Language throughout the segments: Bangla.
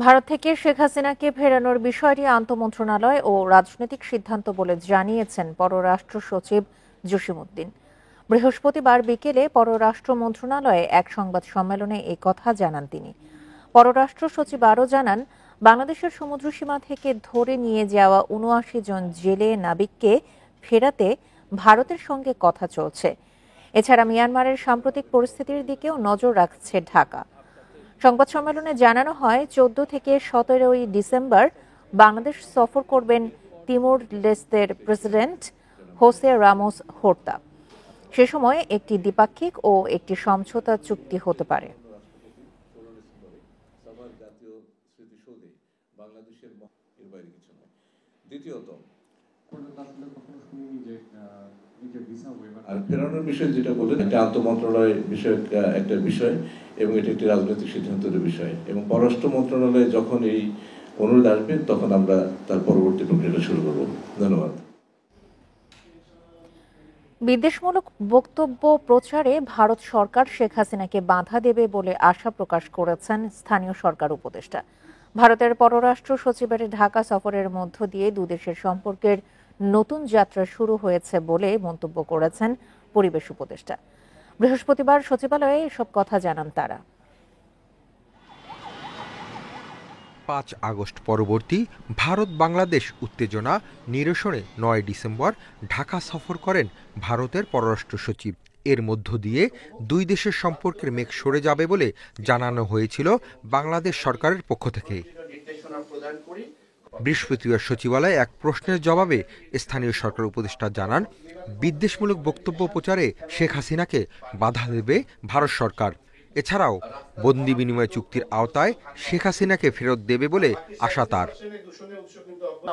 ভারত থেকে শেখ হাসিনাকে ফেরানোর বিষয়টি আন্তঃমন্ত্রণালয় ও রাজনৈতিক সিদ্ধান্ত বলে জানিয়েছেন পররাষ্ট্র সচিব জসিমউদ্দিন। বৃহস্পতিবার বিকেলে পররাষ্ট্র মন্ত্রণালয়ে এক সংবাদ সম্মেলনে এই কথা জানান তিনি। পররাষ্ট্র সচিব আরও জানান, বাংলাদেশের সমুদ্রসীমা থেকে ধরে নিয়ে যাওয়া ৭৯ জন জেলে নাবিককে ফেরাতে ভারতের সঙ্গে কথা চলছে। এছাড়া মিয়ানমারের সাম্প্রতিক পরিস্থিতির দিকেও নজর রাখছে ঢাকা। সংবাদ সম্মেলনে জানানো হয়, 14 থেকে 17 ডিসেম্বর বাংলাদেশ সফর করবেন তিমুর লেস্তের প্রেসিডেন্ট হোসে রামোস হোর্তা। সে সময় একটি দ্বিপাক্ষিক ও একটি সমঝোতা চুক্তি হতে পারে। আর ফেরানোর বিষয় যেটা বললেন, এটা আন্তঃমন্ত্রণালয় বিষয়ক একটা বিষয় এবং এটা একটি রাজনৈতিক সিদ্ধান্তের বিষয়, এবং পররাষ্ট্র মন্ত্রণালয়ে যখন এই অনুরোধ আসবে তখন আমরা তার পরবর্তী প্রক্রিয়াটা শুরু করব। ধন্যবাদ। বিদ্বেষমূলক বক্তব্য প্রচারে ভারত সরকার শেখ হাসিনাকে বাধা দেবে বলে আশা প্রকাশ করেছেন স্থানীয় সরকার উপদেষ্টা। ভারতের পররাষ্ট্র সচিবের ঢাকা সফরের মধ্য দিয়ে দুদেশের সম্পর্কের নতুন যাত্রা শুরু হয়েছে বলে মন্তব্য করেছেন পরিবেশ উপদেষ্টা। বৃহস্পতিবার সচিবালয়ে এসব কথা জানান তারা। 5 আগস্ট পরবর্তী ভারত বাংলাদেশ উত্তেজনা নিরসনে 9 ডিসেম্বর ঢাকা সফর করেন ভারতের পররাষ্ট্র সচিব। এর মধ্য দিয়ে দুই দেশের সম্পর্কের মেঘ সরে যাবে বলে জানানো হয়েছিল বাংলাদেশ সরকারের পক্ষ থেকে। বৃহস্পতিবার সচিবালয়ে এক প্রশ্নের জবাবে স্থানীয় সরকার উপদেষ্টা জানান, বিদ্বেষমূলক বক্তব্য প্রচারে শেখ হাসিনাকে বাধা দেবে ভারত সরকার। এছাড়াও বন্দি বিনিময় চুক্তির আওতায় শেখ হাসিনাকে ফেরত দেবে বলে আশা তার।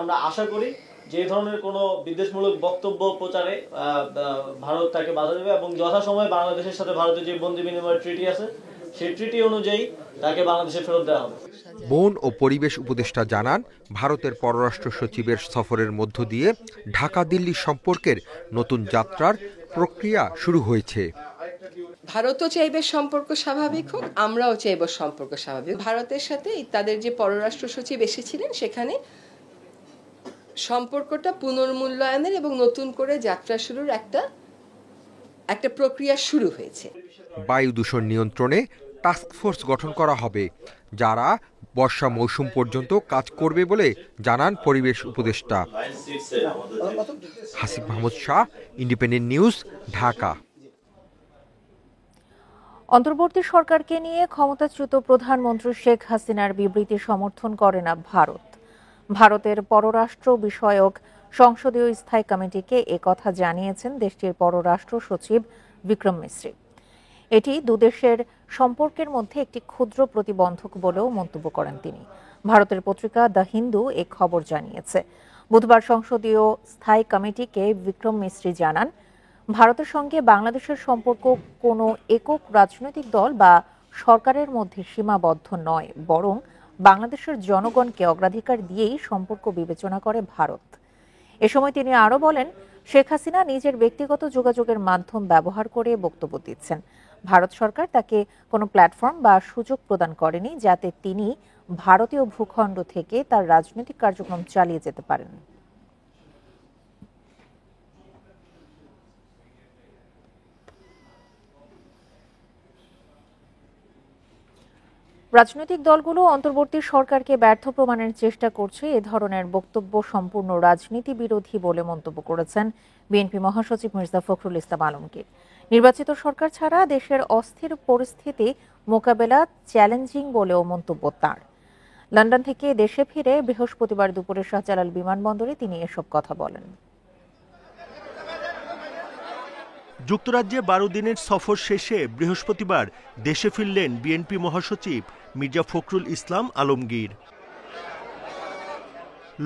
আমরা আশা করি যে ধরনের কোনো বিদ্বেষমূলক বক্তব্য প্রচারে ভারত তাকে বাধা দেবে এবং যথাসময়ে বাংলাদেশের সাথে ভারতের যে বন্দি বিনিময় ট্রিটি আছে সেই ট্রিটি অনুযায়ী তাকে বাংলাদেশে ফেরত দেওয়া হবে। বন ও পরিবেশ উপদেষ্টা জানান, ভারতের পররাষ্ট্র সচিবের সফরের মধ্য দিয়ে ঢাকা দিল্লি সম্পর্কের নতুন যাত্রার প্রক্রিয়া শুরু হয়েছে। ভারতও চাইবে সম্পর্ক স্বাভাবিক হোক, আমরাও চাইব সম্পর্ক স্বাভাবিক। ভারতের সাথে তাদের যে পররাষ্ট্র সচিব এসেছিলেন সেখানে সম্পর্কটা পুনর্মূল্যায়নের এবং নতুন করে যাত্রা শুরুর একটা প্রক্রিয়া শুরু হয়েছে। বায়ু দূষণ নিয়ন্ত্রণে টাস্কফোর্স গঠন করা হবে, যারা বর্ষা মৌসুম পর্যন্ত কাজ করবে বলে জানান পরিবেশ উপদেষ্টা। Hasib Mahmud Shah, independent news, Dhaka. অন্তর্বর্তী সরকারকে নিয়ে ক্ষমতাচ্যুত প্রধানমন্ত্রী শেখ হাসিনার বিবৃতি সমর্থন করে না ভারত। ভারতের পররাষ্ট্র বিষয়ক সংসদীয় স্থায়ী কমিটিকে একথা জানিয়েছেন দেশটির পররাষ্ট্র সচিব বিক্রম মিশ্রি। এটি দুদেশের সম্পর্কের মধ্যে একটি ক্ষুদ্র প্রতিবন্ধক বলেও মন্তব্য করেন তিনি। ভারতের পত্রিকা দ্য হিন্দু এ খবর জানিয়েছে। বুধবার সংসদীয় স্থায়ী কমিটিকে বিক্রম মিশ্রি জানান, ভারতের সঙ্গে বাংলাদেশের সম্পর্ক কোনো একক রাজনৈতিক দল বা সরকারের মধ্যে সীমাবদ্ধ নয়, বরং বাংলাদেশের জনগণকে অগ্রাধিকার দিয়েই সম্পর্ক বিবেচনা করে ভারত। এ সময় তিনি আরও বলেন, শেখ হাসিনা নিজের ব্যক্তিগত যোগাযোগের মাধ্যম ব্যবহার করে বক্তব্য দিচ্ছেন। ভারত সরকার তাকে কোনো প্ল্যাটফর্ম বা সুযোগ প্রদান করেনি যাতে তিনি ভারতীয় ভূখণ্ড থেকে তার রাজনৈতিক কার্যক্রম চালিয়ে যেতে পারেন। রাজনৈতিক দলগুলো অন্তর্বর্তী সরকারকে ব্যর্থ প্রমাণের চেষ্টা করছে। এ ধরনের বক্তব্য সম্পূর্ণ রাজনীতি বিরোধী বলে মন্তব্য করেছেন বিএনপি মহাসচিব মির্জা ফখরুল ইসলাম আলমগীর। নির্বাচিত সরকার ছাড়া দেশের অস্থির পরিস্থিতি মোকাবেলা চ্যালেঞ্জিং বলেও মন্তব্য তাঁর। লন্ডন থেকে দেশে ফিরে বৃহস্পতিবার দুপুরে শাহজালাল বিমানবন্দরে তিনি এসব কথা বলেন। যুক্তরাজ্যে 12 দিনের সফর শেষে বৃহস্পতিবার দেশে ফিরলেন বিএনপি মহাসচিব মির্জা ফখরুল ইসলাম আলমগীর।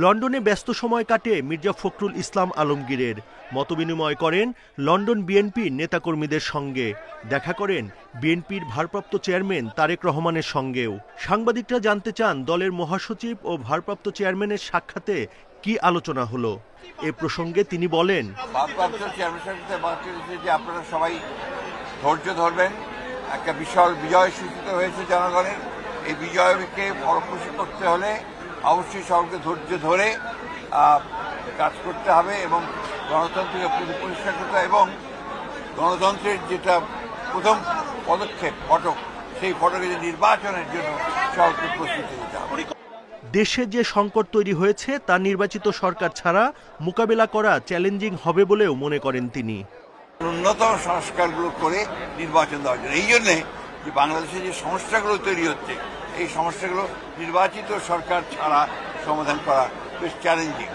লন্ডনে ব্যস্ত সময় কাটে মির্জা ফখরুল ইসলাম আলমগীরের। মতবিনিময় করেন লন্ডন বিএনপির নেতাকর্মীদের সঙ্গে, দেখা করেন বিএনপির ভারপ্রাপ্ত চেয়ারম্যান তারেক রহমানের সঙ্গেও। সাংবাদিকরা জানতে চান, দলের মহাসচিব ও ভারপ্রাপ্ত চেয়ারম্যানের সাক্ষাতে কি আলোচনা হলো। এ প্রসঙ্গে তিনি বলেন, ভারপ্রাপ্ত চেয়ারম্যানের সাথে যে আপনারা সবাই ধৈর্য ধরবেন, একটা বিশাল বিজয় সূচিত হয়েছে জনগণের, এই বিজয়কে ফলপ্রসূ করতে হলে অবশ্যই সবকে ধৈর্য ধরে কাজ করতে হবে এবং গণতন্ত্রকে পরিষ্কার করতে হবে এবং গণতন্ত্রের যেটা প্রথম পদক্ষেপ ফটক, সেই ফটকে যে নির্বাচনের জন্য সবকে প্রস্তুতি নিতে হবে। দেশে যে সংকট তৈরি হয়েছে তা নির্বাচিত সরকার ছাড়া মোকাবেলা করা চ্যালেঞ্জিং হবে বলেও মনে করেন তিনি। ন্যূনতম সংস্কারগুলো করে নির্বাচন দেওয়ার জন্য, এই জন্যে যে বাংলাদেশে যে সমস্যাগুলো তৈরি হচ্ছে, এই সমস্যাগুলো নির্বাচিত সরকার ছাড়া সমাধান করা বেশ চ্যালেঞ্জিং।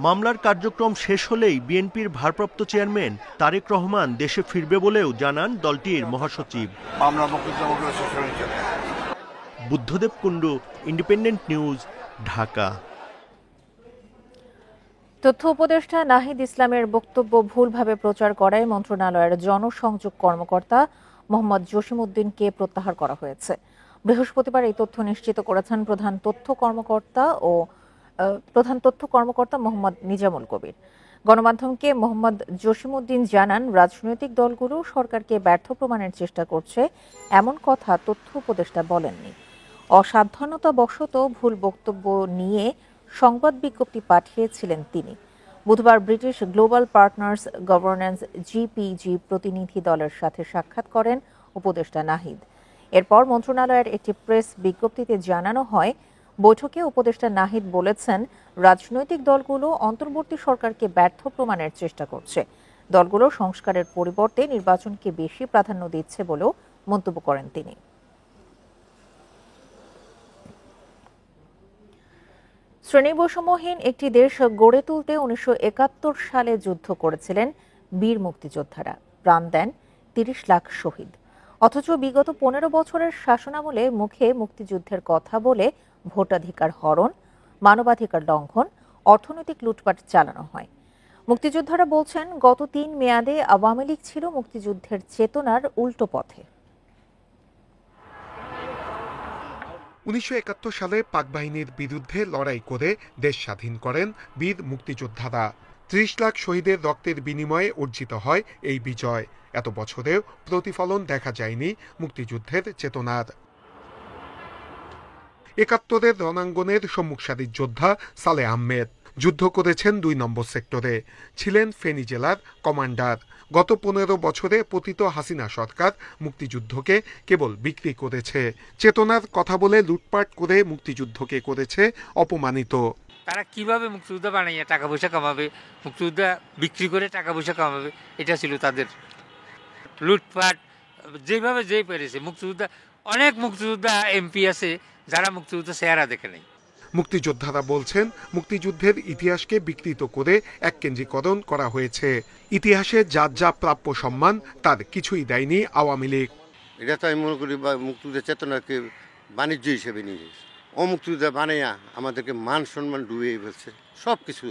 মামলার কার্যক্রম শেষ হলেই বিএনপির ভারপ্রাপ্ত চেয়ারম্যান তারেক রহমান দেশে ফিরবে বলেও জানান দলটির মহাসচিব। মামলা মোকদ্দমাগুলো শেষ হয়ে যাবে। Buddhadeb Kundu, independent news, Dhaka. তথ্য উপদেষ্টা নাহিদ ইসলামের বক্তব্য ভুলভাবে প্রচার করায় মন্ত্রণালয়ের জনসংযোগ কর্মকর্তা মোহাম্মদ জসিমউদ্দিনকে প্রত্যাহার করা হয়েছে। বৃহস্পতিবার এই তথ্য নিশ্চিত করেছেন প্রধান তথ্য কর্মকর্তা মোহাম্মদ নিজামুল কবির। গণমাধ্যমকে মোহাম্মদ জসিমউদ্দিন জানান, রাজনৈতিক দলগুলো সরকারকে ব্যর্থ প্রমাণের চেষ্টা করছে এমন কথা তথ্য উপদেষ্টা বলেননি। অসাবধানতাবশত ভুল বক্তব্য নিয়ে সংবাদ বিজ্ঞপ্তি পাঠিয়েছিলেন তিনি। বুধবার British global partners governance GPG প্রতিনিধি দলের সাথে সাক্ষাৎ করেন উপদেষ্টা নাহিদ। এরপর মন্ত্রণালয়ের একটি প্রেস বিজ্ঞপ্তিতে জানানো হয়, বৈঠকে উপদেষ্টা নাহিদ বলেছেন, রাজনৈতিক দলগুলো অন্তর্বর্তী সরকারকে ব্যর্থ প্রমাণের চেষ্টা করছে। দলগুলো সংস্কারের পরিবর্তে নির্বাচনকে বেশি প্রাধান্য দিচ্ছে বলেও মন্তব্য করেন তিনি। শ্রেণীবৈষম্যহীন একটি দেশ গড়ে তুলতে 1971 সালে যুদ্ধ করেছিলেন বীর মুক্তিযোদ্ধারা, প্রাণ দেন 30 লাখ শহীদ। অথচ বিগত 15 বছরের শাসনামলে মুখে মুক্তিযুদ্ধের কথা বলে ভোটাধিকার হরণ, মানবাধিকার লঙ্ঘন, অর্থনৈতিক লুটপাট চালানো হয়। মুক্তিযোদ্ধারা বলছেন, গত 3 মেয়াদে আওয়ামী লীগ ছিল মুক্তিযুদ্ধের চেতনার উল্টো পথে। 1971 সালে পাক বাহিনীর বিরুদ্ধে লড়াই করে দেশ স্বাধীন করেন বীর মুক্তিযোদ্ধারা। 30 লাখ শহীদের রক্তের বিনিময়ে অর্জিত হয় এই বিজয়। এত বছরেও প্রতিফলন দেখা যায়নি মুক্তিযুদ্ধের চেতনার। 71-এর রণাঙ্গনের সম্মুখ সারির যোদ্ধা সালেহ আহমেদ যুদ্ধ করেছেন 2 নম্বর সেক্টরে, ছিলেন ফেনী জেলার কমান্ডার। গত 15 বছরে পতিত হাসিনা সরকার মুক্তিযুদ্ধকে কেবল বিক্রি করেছে, চেতনার কথা বলে লুটপাট করে মুক্তিযুদ্ধকে করেছে অপমানিত। তারা কিভাবে মুক্তিযুদ্ধ বানাইয়া টাকা পয়সা কামাবে, মুক্তিযুদ্ধ বিক্রি করে টাকা পয়সা কামাবে, এটা ছিল তাদের লুটপাট। যেভাবে যেই পেরেছে মুক্তিযোদ্ধা, অনেক মুক্তিযোদ্ধা এমপি আছে যারা মুক্তিযুদ্ধ চেহারা দেখে নেই। মুক্তিযোদ্ধারা বলছেন, মুক্তিযুদ্ধের ইতিহাসকে বিকৃত করে এককেন্দ্রীকরণ করা হয়েছে। ইতিহাসে যার যা প্রাপ্য সম্মান তার কিছুই দেয়নি আওয়ামী লীগ। এটা তো আমি মনে করি মুক্তিযুদ্ধের চেতনাকে বাণিজ্য হিসেবে নিয়ে গেছে। মুক্তিযুদ্ধ বানাইয়া আমাদেরকে মান সম্মান ডুবিয়ে ফেলছে, সব কিছু।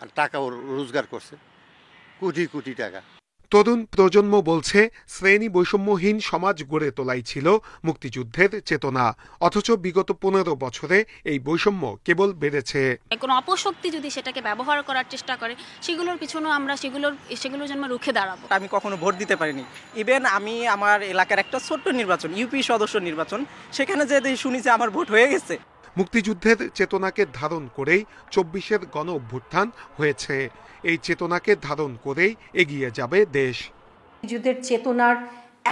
আর টাকাও রোজগার করছে, কোটি কোটি টাকা। তরুণ প্রজন্ম বলছে, শ্রেণী বৈষম্যহীন সমাজ গড়ে তোলাই ছিল মুক্তিযুদ্ধের চেতনা। অথচ বিগত 15 বছরে এই বৈষম্য কেবল বেড়েছে। কোনো অপশক্তি যদি সেটাকে ব্যবহার করার চেষ্টা করে, সেগুলোর পিছনে আমরা সেগুলোর জন্য রুখে দাঁড়াবো। আমি কখনো ভোট দিতে পারিনি। ইভেন আমি আমার এলাকার একটা ছোট্ট নির্বাচন, ইউপি সদস্য নির্বাচন, সেখানে যে শুনি যে আমার ভোট হয়ে গেছে। মুক্তিযুদ্ধের চেতনাকে ধারণ করেই 24-এর গণ অভ্যুত্থান হয়েছে। এই চেতনাকে ধারণ করেই এগিয়ে যাবে দেশ। যুদ্ধের চেতনার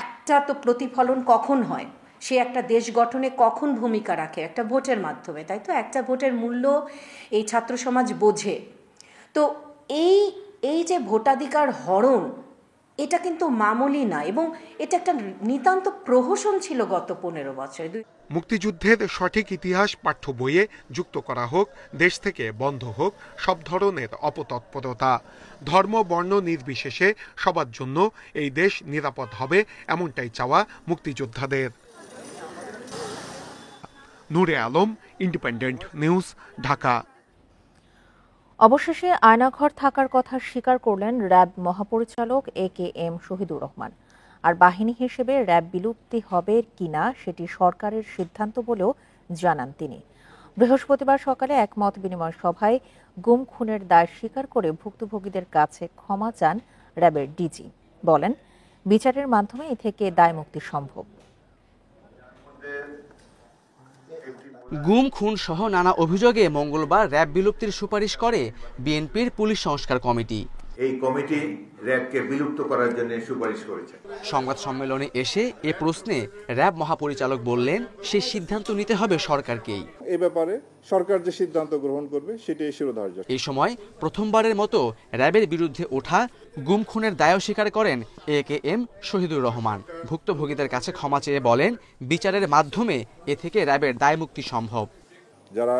একটা তো প্রতিফলন কখন হয়, সে একটা দেশ গঠনে কখন ভূমিকা রাখে? একটা ভোটের মাধ্যমে, তাই তো? একটা ভোটের মূল্য এই ছাত্র সমাজ বোঝে। তো এই যে ভোটাধিকার হরণ, এটা কিন্তু মামুলি না, এবং এটা একটা নিতান্ত প্রহসন ছিল গত 15 বছর। মুক্তিযুদ্ধের সঠিক ইতিহাস পাঠ্য বইয়ে যুক্ত করা হোক, দেশ থেকে বন্ধ হোক সব ধরনের অপতৎপরতা। ধর্ম বর্ণ নির্বিশেষে সবার জন্য এই দেশ নিরাপদ হবে, এমনটাই চাওয়া মুক্তিযোদ্ধাদের। নূরে আলম, ইন্ডিপেন্ডেন্ট নিউজ, ঢাকা। অবশেষে আয়নাঘর থাকার কথা স্বীকার করলেন র্যাব মহাপরিচালক AKM শহীদুর রহমান। আর বাহিনী হিসেবে র্যাব বিলুপ্তি হবে কিনা সেটি সরকারের সিদ্ধান্ত বলেও জানান তিনি। বৃহস্পতিবার সকালে এক মত বিনিময় সভায় গুম খুনের দায় স্বীকার করে ভুক্তভোগীদের কাছে ক্ষমা চান র্যাবের ডিজি। বলেন, বিচারের মাধ্যমে এ থেকে দায় মুক্তি সম্ভব। গুম খুন সহ নানা অভিযোগে মঙ্গলবার র্যাব বিলুপ্তির সুপারিশ করে বিএনপির পুলিশ সংস্কার কমিটি। এই কমিটি র্যাবকে বিলুপ্ত করার জন্য সুপারিশ করেছে। সংবাদ সম্মেলনে এসে এ প্রশ্নে র্যাব মহাপরিচালক বললেন, সেই সিদ্ধান্ত নিতে হবে সরকারকেই। এই ব্যাপারে সরকার যে সিদ্ধান্ত গ্রহণ করবে সেটাই শিরোধার্য। এই সময় প্রথমবারের মতো র্যাবের বিরুদ্ধে ওঠা গুম খুনের দায় স্বীকার করেন AKM শহীদুর রহমান। ভুক্তভোগীদের কাছে ক্ষমা চেয়ে বলেন, বিচারের মাধ্যমে এ থেকে র্যাবের দায় মুক্তি সম্ভব। যারা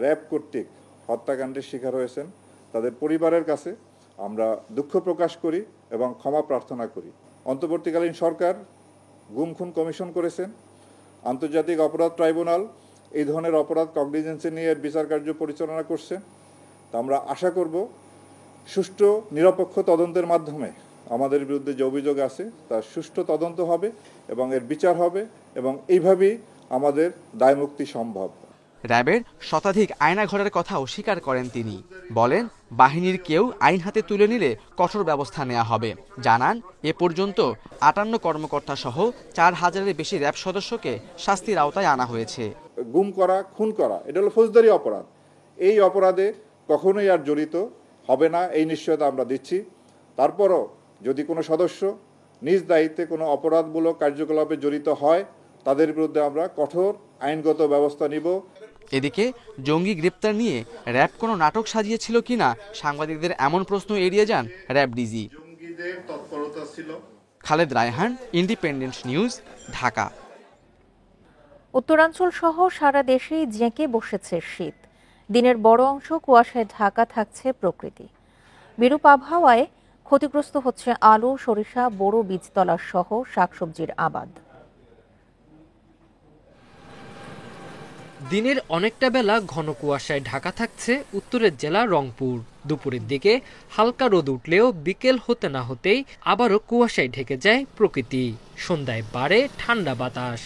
র্যাব কর্তৃক হত্যাকাণ্ডের শিকার হয়েছেন তাদের পরিবারের কাছে আমরা দুঃখ প্রকাশ করি এবং ক্ষমা প্রার্থনা করি। অন্তর্বর্তীকালীন সরকার গুম খুন কমিশন করেছেন। আন্তর্জাতিক অপরাধ ট্রাইব্যুনাল এই ধরনের অপরাধ কগনিজেন্সে নিয়ে বিচার কার্য পরিচালনা করছেন। তা আমরা আশা করব সুষ্ঠু নিরপেক্ষ তদন্তের মাধ্যমে আমাদের বিরুদ্ধে যে অভিযোগ আছে তার সুষ্ঠু তদন্ত হবে এবং এর বিচার হবে এবং এইভাবেই আমাদের দায়মুক্তি সম্ভব। র্যাবের শতাধিক আয়নাঘরের কথা অস্বীকার করেন তিনি। বলেন, বাহিনীর কেউ আইন হাতে তুলে নিলে কঠোর ব্যবস্থা নেওয়া হবে। জানান, এ পর্যন্ত 58 কর্মকর্তা সহ 4000-এর বেশি র্যাব সদস্যকে শাস্তির আওতায় আনা হয়েছে। গুম করা, খুন করা এটা হলো ফৌজদারি অপরাধ। এই অপরাধে কখনোই আর জড়িত হবে না এই নিশ্চয়তা আমরা দিচ্ছি। তারপরও যদি কোনো সদস্য নিজ দায়িত্বে কোনো অপরাধমূলক কার্যকলাপে জড়িত হয় তাদের বিরুদ্ধে আমরা কঠোর আইনগত ব্যবস্থা নিব। এদিকে জঙ্গি গ্রেপ্তার নিয়ে র্যাব কোনো নাটক সাজিয়েছিল কিনা সাংবাদিকদের এমন প্রশ্ন এড়িয়ে যান RAB DG. Khaled Raihan, independent news, Dhaka. উত্তরাঞ্চল সহ সারা দেশেই জেঁকে বসেছে শীত। দিনের বড় অংশ কুয়াশায় ঢাকা থাকছে প্রকৃতি। বিরূপ আবহাওয়ায় ক্ষতিগ্রস্ত হচ্ছে আলু, সরিষা, বোরো, বীজতলা সহ শাকসবজির আবাদ। দিনের অনেকটা বেলা ঘন কুয়াশায় ঢাকা থাকছে উত্তরের জেলা রংপুর। দুপুরের দিকে হালকা রোদ উঠলেও বিকেল হতে না হতেই আবারও কুয়াশায় ঢেকে যায় প্রকৃতি। সন্ধ্যায় বাড়ে ঠান্ডা বাতাস।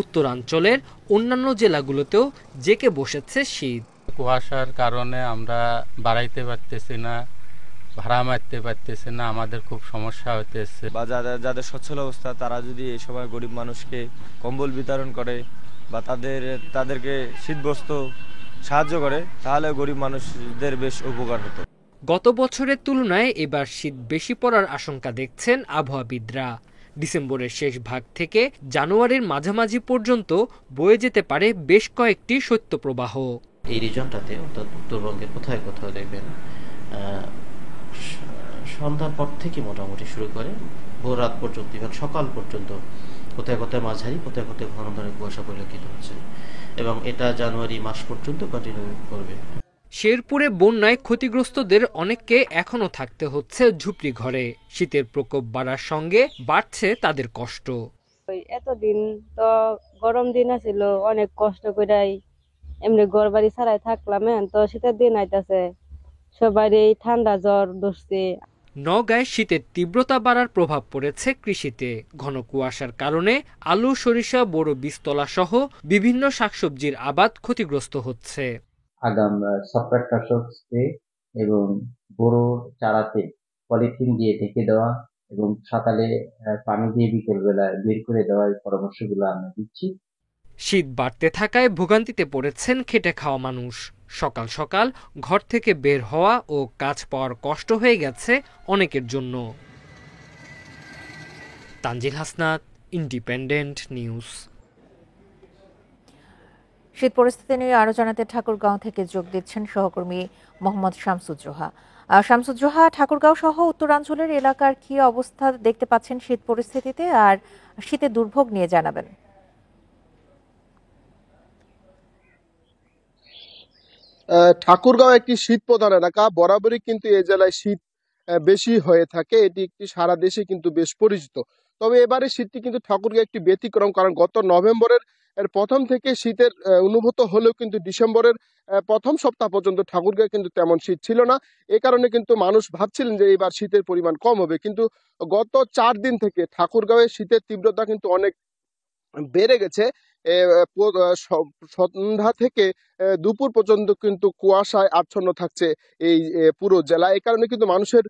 উত্তরাঞ্চলের অন্যান্য জেলাগুলোতেও জেঁকে বসেছে শীত। কুয়াশার কারণে আমরা বাড়াইতে পারতেছি না, ভাড়া মারতে পারতেছে না, আমাদের খুব সমস্যা হতেছে। বা যাদের সচ্ছল অবস্থা তারা যদি এই সময় গরিব মানুষকে কম্বল বিতরণ করে বা তাদেরকে শীতবস্ত্র সাহায্য করে তাহলে গরিব মানুষদের বেশ উপকার হতো। গত বছরের তুলনায় এবার শীত বেশি পড়ার আশঙ্কা দেখছেন আবহাওয়াবিদরা। ডিসেম্বরের শেষ ভাগ থেকে জানুয়ারির মাঝামাঝি পর্যন্ত বয়ে যেতে পারে বেশ কয়েকটি শৈত্যপ্রবাহ। এই রিজনটাতে অর্থাৎ উত্তরবঙ্গের কোথায় কোথাও দেখবেন সন্ধ্যার পর থেকে মোটামুটি শুরু করে ভোর রাত পর্যন্ত, ইভেন সকাল পর্যন্ত কোথায় কোথায় মাঝারি, কোথায় কোথায় ঘন ধরনের কুয়াশা পরিলক্ষিত হচ্ছে এবং এটা জানুয়ারি মাস পর্যন্ত কন্টিনিউ করবে। শেরপুরে বন্যায় ক্ষতিগ্রস্তদের অনেককে এখনো থাকতে হচ্ছে ঝুপড়ি ঘরে। শীতের প্রকোপ বাড়ার সঙ্গে বাড়ছে তাদের কষ্ট। এতদিন তো গরম দিন ছিল, অনেক কষ্ট করে এমনি ঘর বাড়ি ছাড়াই থাকলাম, তো শীতের দিন আইতাছে সবারই ঠান্ডা জ্বর ধরছে। নওগাঁয় শীতের তীব্রতা বাড়ার প্রভাব পড়েছে কৃষিতে। ঘন কুয়াশার কারণে আলু, সরিষা, বোরো, বীজতলা সহ বিভিন্ন শাকসবজির আবাদ ক্ষতিগ্রস্ত হচ্ছে। আগাম ছত্রাকনাশক স্প্রে এবং বোরো চারাতে পলিথিন দিয়ে ঢেকে দেওয়া এবং সকালে পানি দিয়ে বিকেল বেলায় বের করে দেওয়ার পরামর্শগুলো আমরা দিচ্ছি। শীত বাড়তে থাকায় ভোগান্তিতে পড়েছেন খেটে খাওয়া মানুষ। সকাল সকাল ঘর থেকে বের হওয়া ও কাজ পাওয়ার কষ্ট হয়ে গেছে অনেকের জন্য। Tanzil Hasnat, independent news. শীত পরিস্থিতি নিয়ে আরো জানাতে ঠাকুরগাঁও থেকে যোগ দিচ্ছেন সহকর্মী মোহাম্মদ শামসুজ্জোহা। শামসুজ্জোহা, ঠাকুরগাঁও সহ উত্তরাঞ্চলের এলাকার কি অবস্থা দেখতে পাচ্ছেন শীত পরিস্থিতিতে, আর শীতের দুর্ভোগ নিয়ে জানাবেন। ঠাকুরগাঁও একটি শীত প্রধান এলাকা, বরাবরই কিন্তু এই জেলায় শীত বেশি হয়ে থাকে। এটি একটি সারা দেশে কিন্তু বেশ পরিচিত। তবে এবারে শীতটি কিন্তু ঠাকুরগাঁও একটি ব্যতিক্রম, কারণ গত নভেম্বরের প্রথম থেকে শীতের অনুভূত হলেও কিন্তু ডিসেম্বরের প্রথম সপ্তাহ পর্যন্ত ঠাকুরগাঁও কিন্তু তেমন শীত ছিল না। এ কারণে কিন্তু মানুষ ভাবছিলেন যে এবার শীতের পরিমাণ কম হবে, কিন্তু গত 4 দিন থেকে ঠাকুরগাঁওয়ে শীতের তীব্রতা কিন্তু অনেক বেড়ে গেছে। সন্ধ্যা থেকে দুপুর পর্যন্ত কিন্তু কুয়াশায় আচ্ছন্ন থাকছে এই পুরো জেলা। এই কারণে কিন্তু মানুষের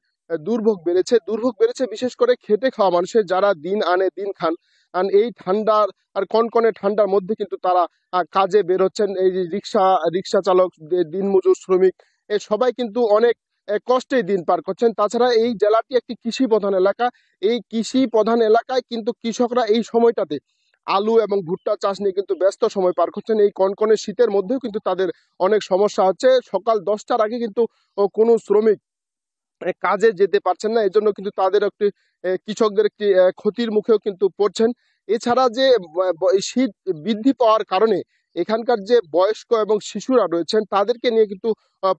দুর্ভোগ বেড়েছে বিশেষ করে খেটে খাওয়া মানুষের, যারা দিন আনে দিন খান। আর এই ঠান্ডার আর কনকনে ঠান্ডার মধ্যে কিন্তু তারা কাজে বের হচ্ছেন। এই যে রিক্সা চালক, দিনমজুর, শ্রমিক, সবাই কিন্তু অনেক কষ্টে দিন পার করছেন। তাছাড়া এই জেলাটি একটি কৃষি প্রধান এলাকা। এই কৃষি প্রধান এলাকায় কিন্তু কৃষকরা এই সময়টাতে আলু এবং ভুট্টা চাষ নিয়ে কিন্তু ব্যস্ত সময় পার করছেন। এই কনকনে শীতের মধ্যেও কিন্তু তাদের অনেক সমস্যা হচ্ছে। সকাল 10টার আগে কিন্তু কোনো শ্রমিক কাজে যেতে পারছেন না। এজন্য কিন্তু তাদের একটি কৃষকদের একটি ক্ষতির মুখেও কিন্তু পড়ছেন। এছাড়া যে শীত বৃদ্ধি পাওয়ার কারণে এখানকার যে বয়স্ক এবং শিশুরা রয়েছেন তাদেরকে নিয়ে কিন্তু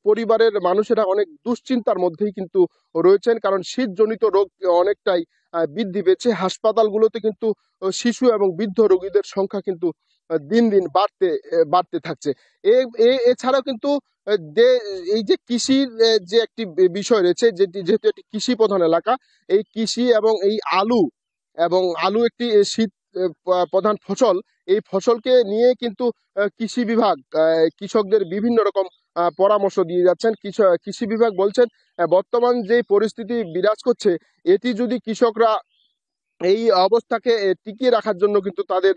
পরিবারের মানুষেরা অনেক দুশ্চিন্তার মধ্যেই কিন্তু রয়েছেন, কারণ শীতজনিত রোগ অনেকটাই বৃদ্ধি পেয়েছে। হাসপাতালগুলোতে কিন্তু শিশু এবং বৃদ্ধ রোগীদের সংখ্যা কিন্তু দিন দিন বাড়তে থাকছে। এছাড়াও কিন্তু এই যে কৃষির যে একটি বিষয় রয়েছে, যেহেতু একটি কৃষি প্রধান এলাকা, এই কৃষি এবং এই আলু একটি শীত প্রধান ফসল। এই ফসলকে নিয়ে কিন্তু কৃষি বিভাগ কৃষকদের বিভিন্ন রকম পরামর্শ দিয়ে যাচ্ছেন। কৃষি বিভাগ বলছেন বর্তমান যে পরিস্থিতি বিরাজ করছে, এটি যদি কৃষকরা এই অবস্থাকে টিকিয়ে রাখার জন্য কিন্তু তাদের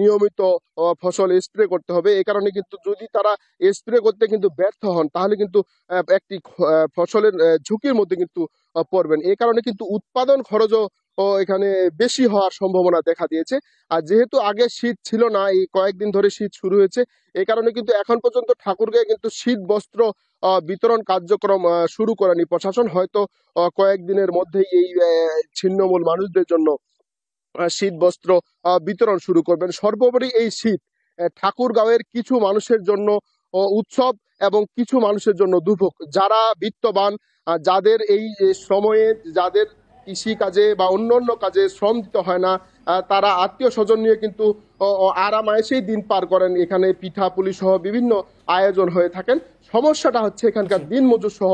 নিয়মিত ফসল স্প্রে করতে হবে। এই কারণে কিন্তু যদি তারা স্প্রে করতে কিন্তু ব্যর্থ হন তাহলে কিন্তু একটি ফসলের ঝুঁকির মধ্যে কিন্তু পড়বেন। এই কারণে কিন্তু উৎপাদন খরচও এখানে বেশি হওয়ার সম্ভাবনা দেখা দিয়েছে। আর যেহেতু আগে শীত ছিল না, এই কয়েকদিন ধরে শীত শুরু হয়েছে, এই কারণে কিন্তু এখন পর্যন্ত ঠাকুরগাঁয়ে কিন্তু শীত বস্ত্র বিতরণ কার্যক্রম শুরু করেনি প্রশাসন। হয়তো কয়েকদিনের মধ্যেই এই ছিন্নমূল মানুষদের জন্য শীত বস্ত্র বিতরণ শুরু করবেন। সর্বোপরি এই শীত ঠাকুরগাঁওয়ের কিছু মানুষের জন্য উৎসব এবং কিছু মানুষের জন্য দুর্ভোগ। যারা বিত্তবান, যাদের এই সময়ে যাদের কৃষি কাজে বা অন্য কাজে শ্রম দিতে হয় না, তারা আত্মীয় স্বজন নিয়ে কিন্তু আরামায়েশেই দিন পার করেন। এখানে পিঠা পুলি সহ বিভিন্ন আয়োজন হয়ে থাকেন। সমস্যাটা হচ্ছে এখানকার দিনমজুর সহ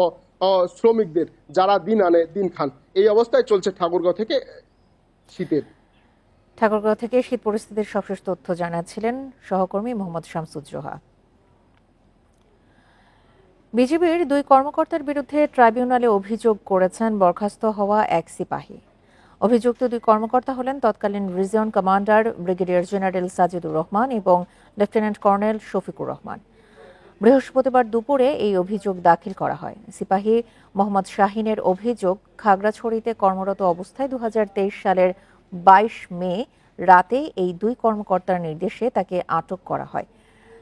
শ্রমিকদের, যারা দিন আনে দিন খান। এই অবস্থায় চলছে ঠাকুরগাঁও থেকে শীতের। ঠাকুরগাঁও থেকে শীত পরিস্থিতির সবশেষ তথ্য জানাচ্ছিলেন সহকর্মী মোহাম্মদ শামসুজ্জোহা। বিজিবির 2 কর্মকর্তার বিরুদ্ধে ট্রাইব্যুনালে অভিযোগ করেছেন বরখাস্ত হওয়া এক সিপাহী। অভিযুক্ত 2 কর্মকর্তা হলেন তৎকালীন region commander brigadier general Sajidur Rahman এবং লেফটেন্যান্ট কর্নেল শফিকুর রহমান। বৃহস্পতিবার দুপুরে এই অভিযোগ দাখিল করা হয়। সিপাহী মোহাম্মদ শাহিনের অভিযোগ, খাগড়াছড়িতে কর্মরত অবস্থায় 2023 সালের 22 মে রাতে এই 2 কর্মকর্তার নির্দেশে তাকে আটক করা হয়।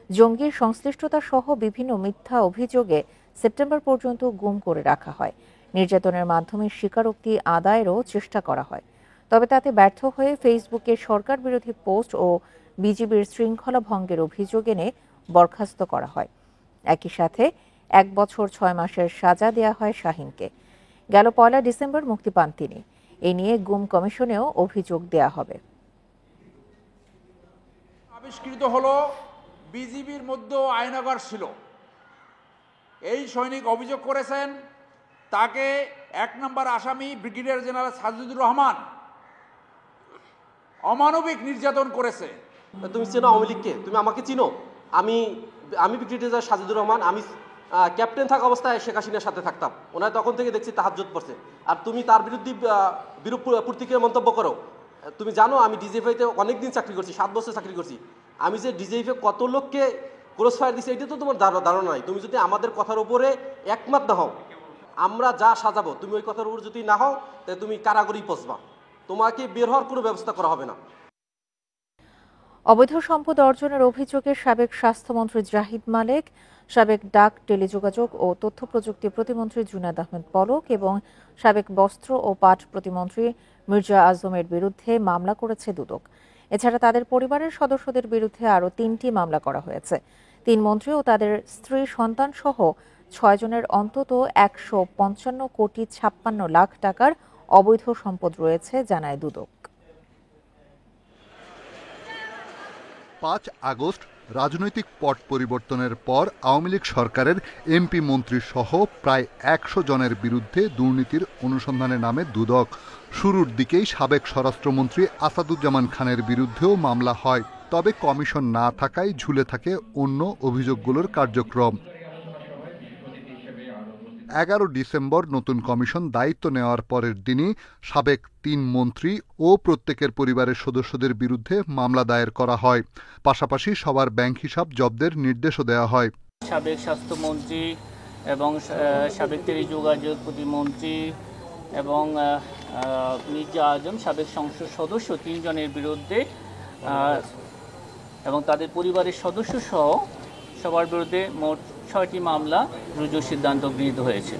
জঙ্গির সংশ্লিষ্টতা সহ বিভিন্ন মিথ্যা অভিযোগে সেপ্টেম্বর পর্যন্ত গুম করে রাখা হয়। নির্যাতনের মাধ্যমে স্বীকারোক্তি আদায়েরও চেষ্টা করা হয়, তবে তাতে ব্যর্থ হয়ে ফেসবুকে সরকার বিরোধী পোস্ট ও বিজিবির শৃঙ্খলা ভঙ্গের অভিযোগ এনে বরখাস্ত করা হয়। একই সাথে 1 বছর 6 মাসের সাজা দেওয়া হয় শাহিনকে। গেল 1 ডিসেম্বর মুক্তি পান তিনি। এ নিয়ে গুম কমিশনেও অভিযোগ দেয়া হবে। আবিষ্কৃত হলো বিজিবির মধ্যে আয়নাগার ছিল। এই সৈনিক অভিযোগ করেছেন তাকে 1 নম্বর আসামি ব্রিগেডিয়ার জেনারেল সাজিদুর রহমান অমানবিক নির্যাতন করেছে। তুমি চেনো আওয়ামী লীগকে? তুমি আমাকে চিনো? আমি ব্রিগেডিয়ার সাজিদুর রহমান, আমি ক্যাপ্টেন থাকা অবস্থায় শেখ হাসিনার সাথে থাকতাম। ওনার তখন থেকে দেখছি তাহাজ্জুদ পড়ছে, আর তুমি তার বিরুদ্ধে বিরূপ প্রতিক্রিয়া মন্তব্য করো। তুমি জানো আমি ডিজিএফআইতে অনেকদিন চাকরি করছি, 7 বছর চাকরি করছি। আমি যে ডিজিএফআই কত লোককে ক্রস ফায়ার দিচ্ছি এটা তো তোমার ধারণা নাই। তুমি যদি আমাদের কথার উপরে একমত না হও, আমরা যা সাজাবো, তুমি ওই কথার উপর যদি না হও, তাহলে তুমি কারাগারেই পচবা। তোমাকে বের হওয়ার কোনো ব্যবস্থা করা হবে না। অবৈধ সম্পদ অর্জনের অভিযোগে সাবেক স্বাস্থ্যমন্ত্রী জাহিদ মালেক, সাবেক ডাক, টেলিযোগাযোগ ও তথ্য প্রযুক্তি প্রতিমন্ত্রী জুনায়েদ আহমেদ পলক এবং সাবেক বস্ত্র ও পাট প্রতিমন্ত্রী মির্জা আজমের বিরুদ্ধে মামলা করেছে দুদক। এছাড়া তাদের পরিবারের সদস্যদের বিরুদ্ধে আরও 3টি মামলা করা হয়েছে। 3 মন্ত্রী ও তাদের স্ত্রী সন্তান সহ 6 জনের অন্তত 155 কোটি 56 লাখ টাকার অবৈধ সম্পদ রয়েছে, জানায় দুদক। 5 আগস্ট রাজনৈতিক পট পরিবর্তনের পর আওয়ামী লীগ সরকারের এমপি মন্ত্রী সহ প্রায় 100 জনের বিরুদ্ধে দুর্নীতির অনুসন্ধানে নামে দুদক। শুরুর দিকেই সাবেক স্বরাষ্ট্রমন্ত্রী আসাদুজ্জামান খানের বিরুদ্ধেও মামলা হয়, তবে কমিশন না থাকায় ঝুলে থাকে অন্য অভিযোগগুলোর কার্যক্রম। 11 ডিসেম্বর নতুন কমিশন দায়িত্ব নেওয়ার পরের দিনই সাবেক 3 মন্ত্রী ও প্রত্যেকের পরিবারের সদস্যদের বিরুদ্ধে মামলা দায়ের করা হয়। পাশাপাশি সবার ব্যাংক হিসাব জব্দের নির্দেশও দেওয়া হয়। সাবেক স্বাস্থ্যমন্ত্রী এবং সাবেক টেলিযোগাযোগ প্রতিমন্ত্রী এবং মির্জা আজম সাবেক সংসদ সদস্য 3 জনের বিরুদ্ধে এবং তাদের পরিবারের সদস্য সহ সবার বিরুদ্ধে মোট 6টি মামলা রুজুর সিদ্ধান্ত গৃহীত হয়েছে।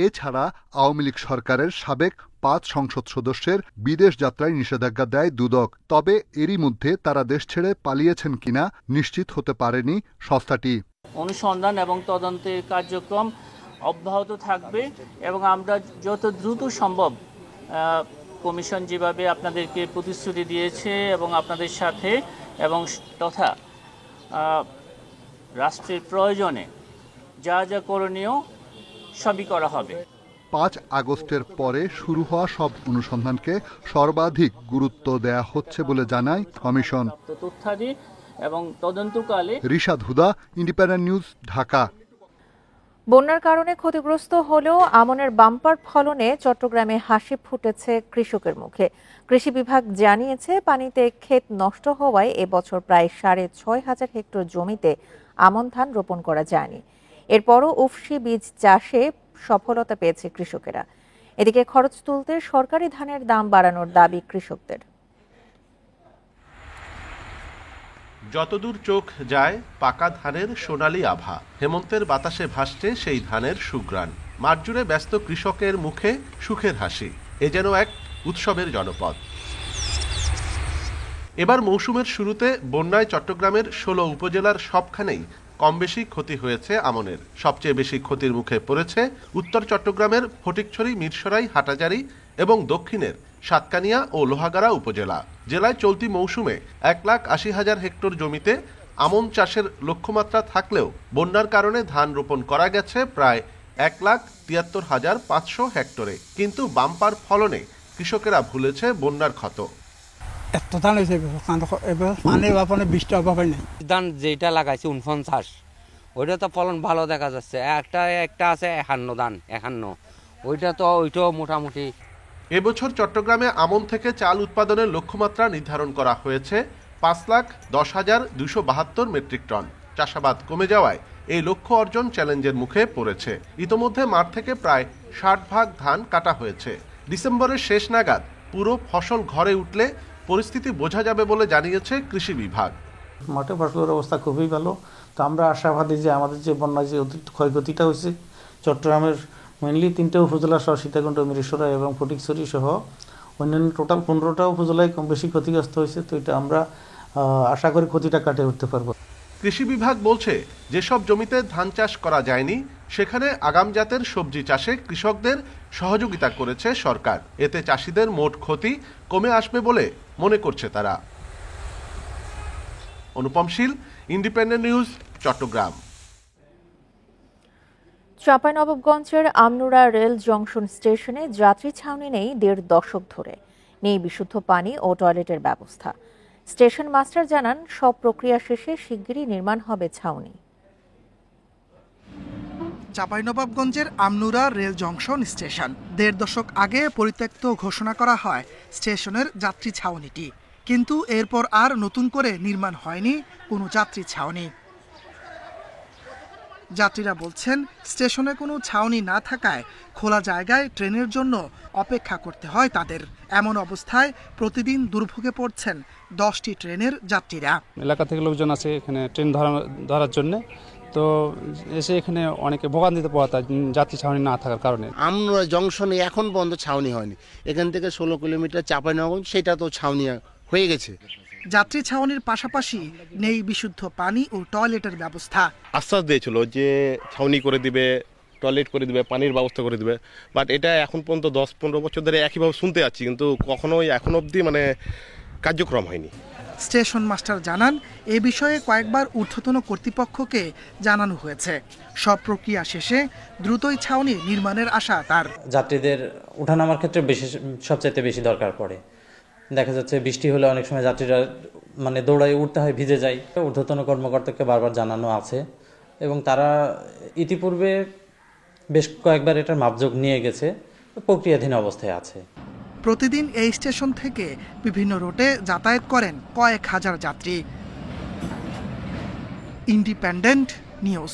এছাড়া আওয়ামী লীগ সরকারের সাবেক 5 সংসদ সদস্যের বিদেশ যাত্রায় নিষেধাজ্ঞা দেয় দুদক। তবে এরই মধ্যে তারা দেশ ছেড়ে পালিয়েছেন কিনা নিশ্চিত হতে পারেনি সংস্থাটি। অনুসন্ধান এবং তদন্তের কার্যক্রম অব্যাহত থাকবে এবং আমরা যত দ্রুত সম্ভব কমিশন যেভাবে আপনাদেরকে প্রতিশ্রুতি দিয়েছে এবং আপনাদের সাথে এবং তথা রাষ্ট্রের প্রয়োজনে যা যা করণীয় সবই করা হবে। 5 আগস্টের পরে শুরু হওয়া সব অনুসন্ধানকে সর্বাধিক গুরুত্ব দেয়া হচ্ছে বলে জানায় কমিশন। তথ্যাদি এবং তদন্তকালে রিশাদ হুদা, ইন্ডিপেন্ডেন্ট নিউজ, ঢাকা। বন্যার কারণে ক্ষতিগ্রস্ত হলেও আমনের বাম্পার ফলনে চট্টগ্রামে হাসি ফুটেছে কৃষকের মুখে। কৃষি বিভাগ জানিয়েছে পানিতে ক্ষেত নষ্ট হওয়ায় এবছর প্রায় 6,500 হেক্টর জমিতে আমন ধান রোপণ করা যায়নি। এরপরও উফশি বীজ চাষে সফলতা পেয়েছে কৃষকেরা। এদিকে খরচ তুলতে সরকারি ধানের দাম বাড়ানোর দাবি কৃষকদের। যতদূর চোখ যায় পাকা ধানের সোনালী আভা, হেমন্তের বাতাসে ভাসছে সেই ধানের সুঘ্রাণ। মাঠ জুড়ে ব্যস্ত কৃষকের মুখে সুখের হাসি, এ যেন এক উৎসবের জনপদ। এবার মৌসুমের শুরুতে বন্যায় চট্টগ্রামের 16 উপজেলার সবখানেই কম বেশি ক্ষতি হয়েছে আমনের। সবচেয়ে বেশি ক্ষতির মুখে পড়েছে উত্তর চট্টগ্রামের ফটিকছড়ি, মিরসরাই, হাটাজারি এবং দক্ষিণের সাতকানিয়া ও লোহাগাড়া উপজেলা। জেলায় চলতি মৌসুমে 1,80,000 হেক্টর জমিতে আমন চাষের লক্ষ্যমাত্রা থাকলেও বন্যার কারণে ধান রোপণ করা গেছে প্রায় 1,73,500 হেক্টরে। কিন্তু বাম্পার ফলনে কৃষকেরা ভুলেছে বন্যার ক্ষত। এত ধান হয়েছে এবার পানি বাপানে 20টা অভাবে নেই। ধান যেটা লাগাইছে 49, ওইটা তো ফলন ভালো দেখা যাচ্ছে। একটা আছে 51 ধান, 51 ওইটাও মোটামুটি। এবছর চট্টগ্রামে আমন থেকে চাল উৎপাদনের লক্ষ্যমাত্রা নির্ধারণ করা হয়েছে 5,10,272 মেট্রিক টন। চাষাবাদ কমে যাওয়ায় এই লক্ষ্য অর্জন চ্যালেঞ্জের মুখে পড়েছে। ইতোমধ্যে মাঠ থেকে প্রায় 60 ভাগ ধান কাটা হয়েছে। ডিসেম্বরের শেষ নাগাদ পুরো ফসল ঘরে উঠলে পরিস্থিতি বোঝা যাবে বলে জানিয়েছে কৃষি বিভাগ। মাঠে ফসলের অবস্থা খুবই ভালো। তো আমরা আশাবাদী যে আমাদের যে বন্যায় যে অতিরিক্ত ক্ষয়ক্ষতিটা হয়েছে চট্টগ্রামের মেনলি 3টে উপজেলা সহ সীতাকুণ্ড, মিরসরাই এবং ফটিকছড়ি সহ অন্যান্য টোটাল 15টা উপজেলায় কম বেশি ক্ষতিগ্রস্ত হয়েছে। তো এটা আমরা আশা করি ক্ষতিটা কাটিয়ে উঠতে পারবো। কৃষি বিভাগ বলছে যেসব জমিতে ধান চাষ করা যায়নি সেখানে আগাম জাতের সবজি চাষে কৃষকদের সহযোগিতা করেছে সরকার। এতে চাষিদের মোট ক্ষতি কমে আসবে বলে মনে করছে তারা। অনুপম শীল, ইন্ডিপেন্ডেন্ট নিউজ, চট্টগ্রাম। চাঁপাইনবাবগঞ্জের আমনুরা রেল জংশন স্টেশনে যাত্রী ছাউনি নেই 1.5 দশক ধরে। নেই বিশুদ্ধ পানি ও টয়লেটের ব্যবস্থা। স্টেশন মাস্টার জানান সব প্রক্রিয়া শেষে শিগগিরই নির্মাণ হবে ছাউনি। চাঁপাইনবাবগঞ্জের আমনুরা রেল জংশন স্টেশন 1.5 দশক আগে পরিত্যক্ত ঘোষণা করা হয় স্টেশনের যাত্রী ছাউনিটি, কিন্তু এরপর আর নতুন করে নির্মাণ হয়নি কোনো যাত্রী ছাউনি। যাত্রীরা বলছেন স্টেশনে কোনো ছাউনি না থাকায় খোলা জায়গায় ট্রেনের জন্য অপেক্ষা করতে হয় তাদের। এমন অবস্থায় প্রতিদিন দুর্ভোগে পড়ছেন 10টি ট্রেনের যাত্রীরা। এলাকা থেকে লোকজন আছে এখানে ট্রেন ধরার জন্য, তো এসে এখানে অনেকে ভোগান্তিতে পড়ে যাত্রী ছাউনি না থাকার কারণে। আমরা জংশনে এখন পর্যন্ত ছাউনি হয়নি। এখান থেকে 16 কিলোমিটার চাঁপাইনবাবগঞ্জ, সেটা তো ছাউনি হয়ে গেছে। যাত্রী ছাউনির পাশাপাশি নেই বিশুদ্ধ পানি ও টয়লেটের ব্যবস্থা। আশ্বাস দিয়েছিল যে ছাউনি করে দিবে, টয়লেট করে দিবে, পানির ব্যবস্থা করে দিবে, বাট এটা এখন পর্যন্ত 10-15 বছর ধরে একইভাবে শুনতে যাচ্ছি, কিন্তু কখনোই এখন অবধি কার্যক্রম হয়নি। স্টেশন মাস্টার জানান এ বিষয়ে কয়েকবার ঊর্ধ্বতন কর্তৃপক্ষকে জানানো হয়েছে। সব প্রক্রিয়া শেষে দ্রুতই ছাউনি নির্মাণের আশা তার। যাত্রীদের ওঠানামার ক্ষেত্রে সবচাইতে বেশি দরকার পড়ে। দেখা যাচ্ছে বৃষ্টি হলে অনেক সময় যাত্রীরা দৌড়াই উঠতে হয়, ভিজে যায়। ঊর্ধ্বতন কর্মকর্তাকে বারবার জানানো আছে এবং তারা ইতিপূর্বে বেশ কয়েকবার এটার মাপযোগ নিয়ে গেছে, প্রক্রিয়াধীন অবস্থায় আছে। প্রতিদিন এই স্টেশন থেকে বিভিন্ন রুটে যাতায়াত করেন কয়েক হাজার যাত্রী। Independent news.